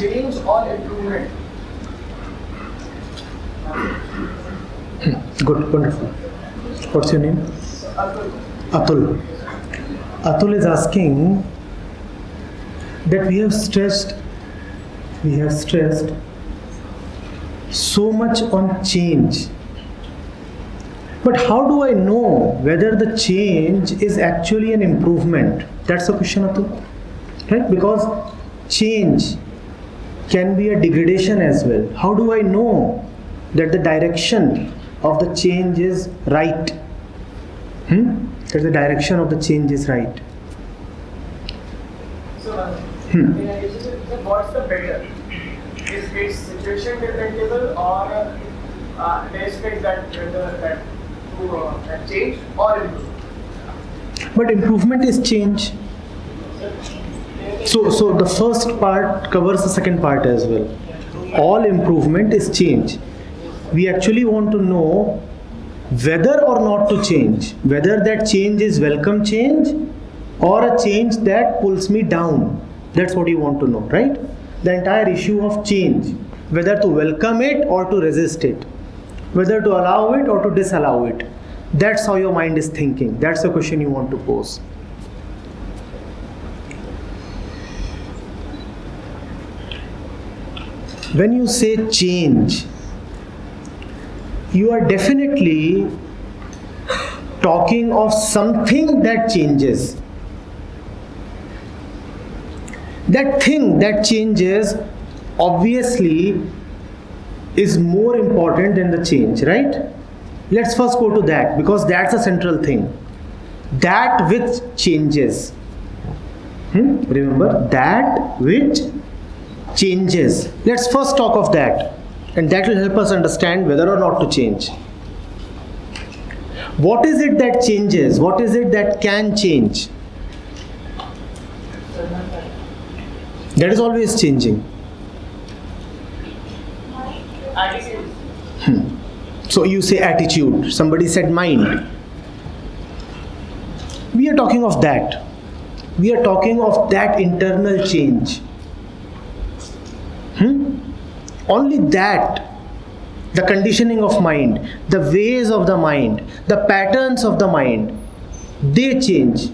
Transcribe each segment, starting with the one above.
change or improvement? Good, wonderful. What's your name? Atul. Atul is asking that we have stressed so much on change. But how do I know whether the change is actually an improvement? That's the question, Atul. Right? Because change can be a degradation as well. How do I know that the direction of the change is right? That the direction of the change is right. So, what's the better? Is it situation dependable or they expect that whether that change or improve? But improvement is change. So the first part covers the second part as well. All improvement is change. We actually want to know whether or not to change, whether that change is welcome change or a change that pulls me down. That's what you want to know, right? The entire issue of change, whether to welcome it or to resist it, whether to allow it or to disallow it. That's how your mind is thinking. That's the question you want to pose. When you say change, you are definitely talking of something that changes. That thing that changes obviously is more important than the change, right? Let's first go to that because that's the central thing. That which changes. Remember, that which changes. Let's first talk of that, and that will help us understand whether or not to change. What is it that changes? What is it that can change? That is always changing. So you say attitude, somebody said mind. We are talking of that. We are talking of that internal change. Only that, the conditioning of mind, the ways of the mind, the patterns of the mind, they change.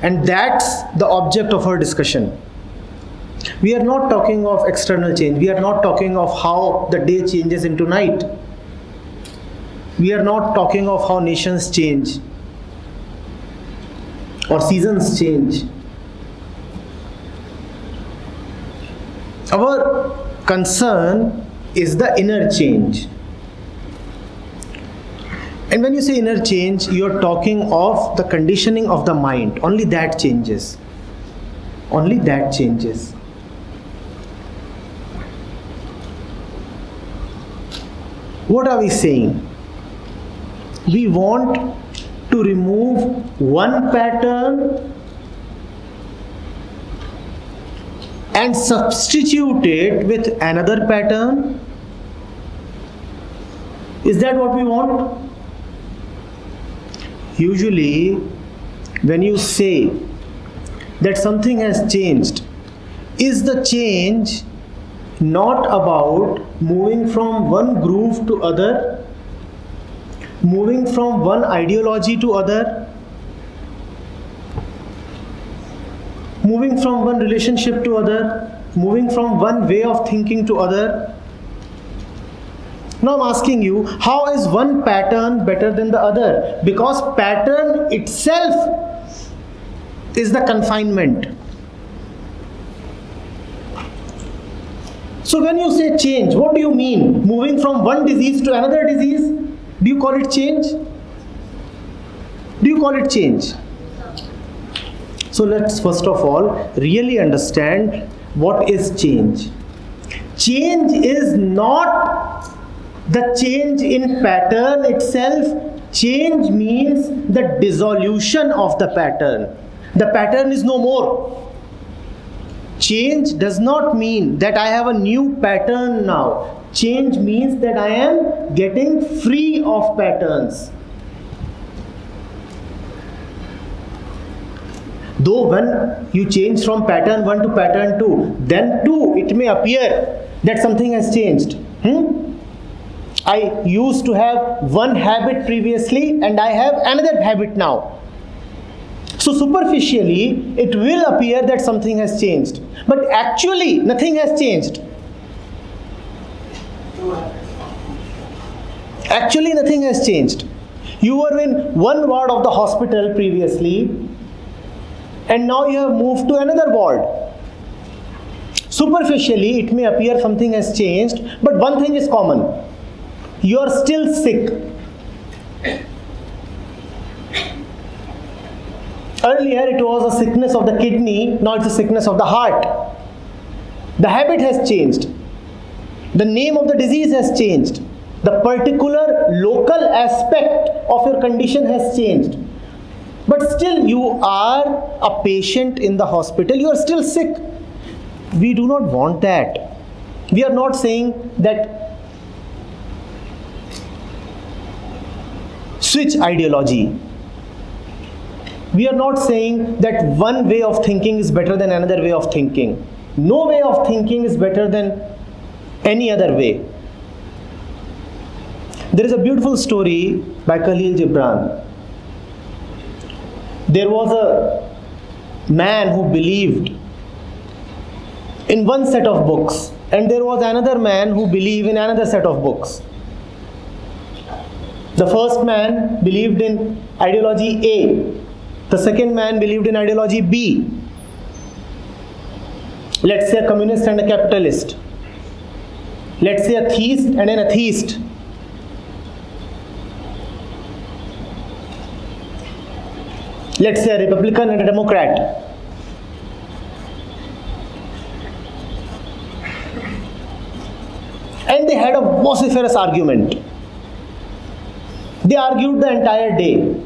And that's the object of our discussion. We are not talking of external change. We are not talking of how the day changes into night. We are not talking of how nations change or seasons change. Our concern is the inner change. And when you say inner change, you are talking of the conditioning of the mind. Only that changes. Only that changes. What are we saying? We want to remove one pattern and substitute it with another pattern. Is that what we want? Usually, when you say that something has changed, is the change not about moving from one groove to other, moving from one ideology to other, moving from one relationship to other, moving from one way of thinking to other? Now I'm asking you, how is one pattern better than the other? Because pattern itself is the confinement. So when you say change, what do you mean? Moving from one disease to another disease? Do you call it change? Do you call it change? So let's first of all really understand what is change. Change is not the change in pattern itself. Change means the dissolution of the pattern. The pattern is no more. Change does not mean that I have a new pattern now. Change means that I am getting free of Though when you change from pattern 1 to pattern 2, then too it may appear that something has changed. I used to have one habit previously and I have another habit now. So superficially, it will appear that something has changed. But actually, nothing has changed. Actually, nothing has changed. You were in one ward of the hospital previously, and now you have moved to another ward. Superficially, it may appear something has changed, but one thing is common. You are still sick. Earlier it was a sickness of the kidney, now it's a sickness of the heart. The habit has changed. The name of the disease has changed. The particular local aspect of your condition has changed. But still you are a patient in the hospital, you are still sick. We do not want that. We are not saying that switch ideology. We are not saying that one way of thinking is better than another way of thinking. No way of thinking is better than any other way. There is a beautiful story by Khalil Gibran. There was a man who believed in one set of books, and there was another man who believed in another set of books. The first man believed in ideology A. The second man believed in ideology B. Let's say a communist and a capitalist. Let's say a theist and an atheist. Let's say a Republican and a Democrat. And they had a vociferous argument. They argued the entire day.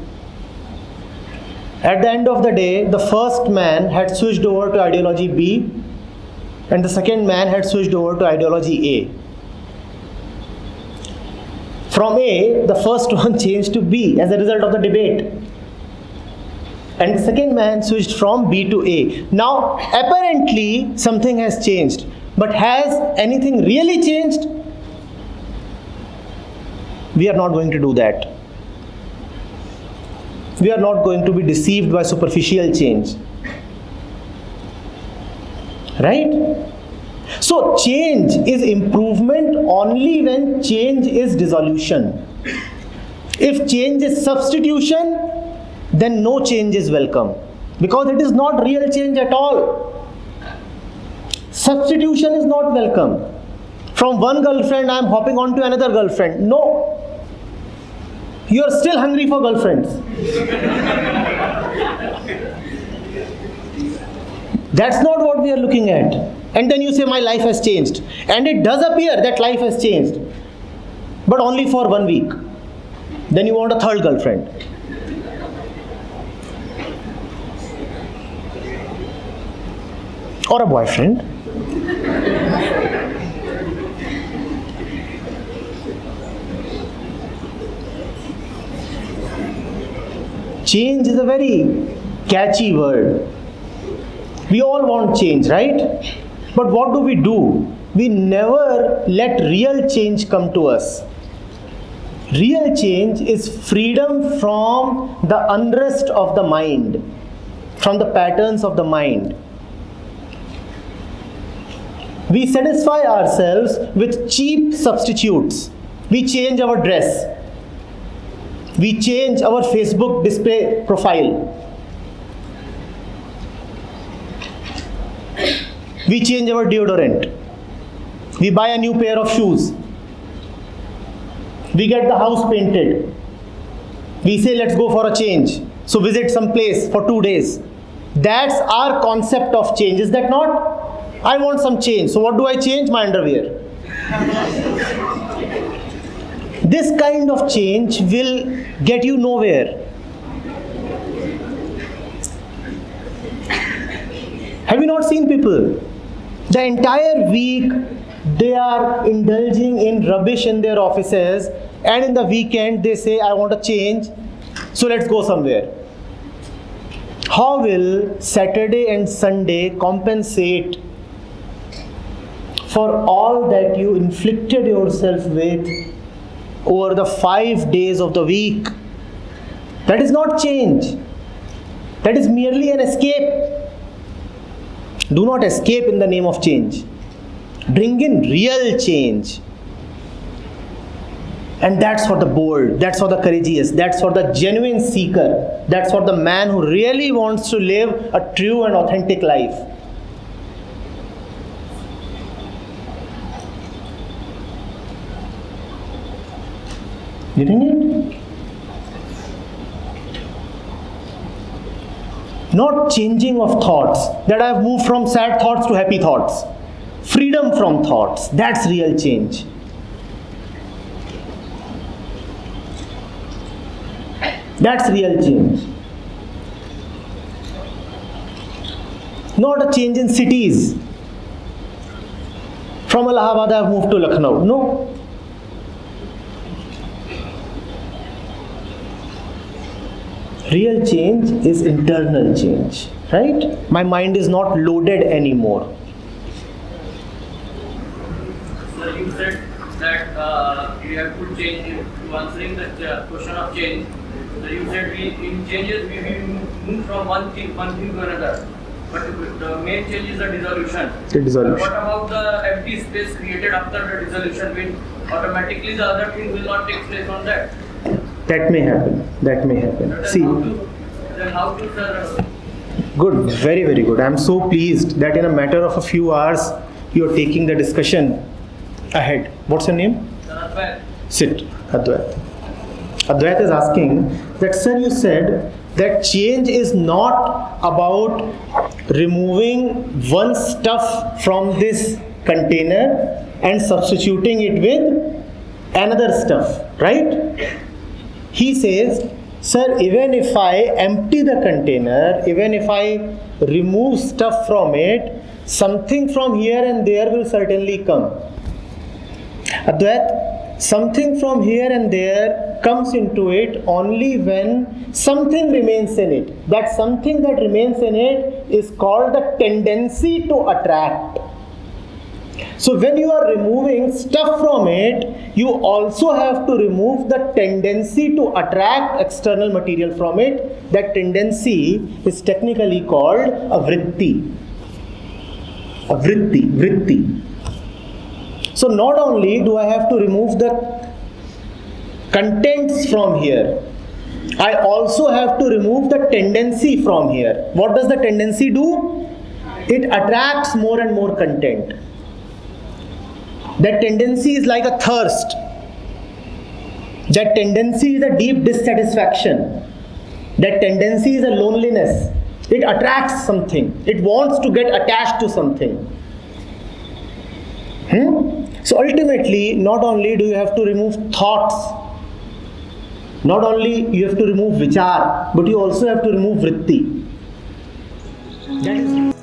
At the end of the day, the first man had switched over to ideology B and the second man had switched over to ideology A. From A, the first one changed to B as a result of the debate. And the second man switched from B to A. Now, apparently, something has changed. But has anything really changed? We are not going to do that. We are not going to be deceived by superficial change. Right? So change is improvement only when change is dissolution. If change is substitution, then no change is welcome. Because it is not real change at all. Substitution is not welcome. From one girlfriend I am hopping on to another girlfriend. No. You are still hungry for girlfriends. That's not what we are looking at. And then you say my life has changed. And it does appear that life has changed. But only for 1 week. Then you want a third girlfriend. Or a boyfriend. Change is a very catchy word. We all want change, right? But what do? We never let real change come to us. Real change is freedom from the unrest of the mind, from the patterns of the mind. We satisfy ourselves with cheap substitutes. We change our dress. We change our Facebook display profile. We change our deodorant. We buy a new pair of shoes. We get the house painted. We say let's go for a change. So visit some place for 2 days. That's our concept of change, is that not? I want some change. So what do I change? My underwear. This kind of change will get you nowhere. Have you not seen people? The entire week they are indulging in rubbish in their offices, and in the weekend they say I want a change, so let's go somewhere. How will Saturday and Sunday compensate for all that you inflicted yourself with over the 5 days of the week? That is not change. That is merely an escape. Do not escape in the name of change. Bring in real change. And that's for the bold, that's for the courageous, that's for the genuine seeker, that's for the man who really wants to live a true and authentic life. Getting it? Not changing of thoughts, that I have moved from sad thoughts to happy thoughts. Freedom from thoughts, that's real change. That's real change. Not a change in cities. From Allahabad I have moved to Lucknow. No. Real change is internal change. Right? My mind is not loaded anymore. So you said that we have to change, to answering the question of change. So you said in changes we move from one thing to another. But the main change is the dissolution. The dissolution. What about the empty space created after the dissolution? When automatically the other thing will not take place on that? That may happen. That may happen. Then See. Then how to sir? Good. Very, very good. I am so pleased that in a matter of a few hours you are taking the discussion ahead. What's your name? Sit. Advait. Advait is asking that, sir, you said that change is not about removing one stuff from this container and substituting it with another stuff, right? He says, sir, even if I empty the container, even if I remove stuff from it, something from here and there will certainly come. Advait, something from here and there comes into it only when something remains in it. That something that remains in it is called the tendency to attract. So when you are removing stuff from it, you also have to remove the tendency to attract external material from it. That tendency is technically called a vritti. A vritti. So not only do I have to remove the contents from here, I also have to remove the tendency from here. What does the tendency do? It attracts more and more content. That tendency is like a thirst. That tendency is a deep dissatisfaction. That tendency is a loneliness. It attracts something. It wants to get attached to something. So ultimately, not only do you have to remove thoughts, not only you have to remove vichar, but you also have to remove vritti. That is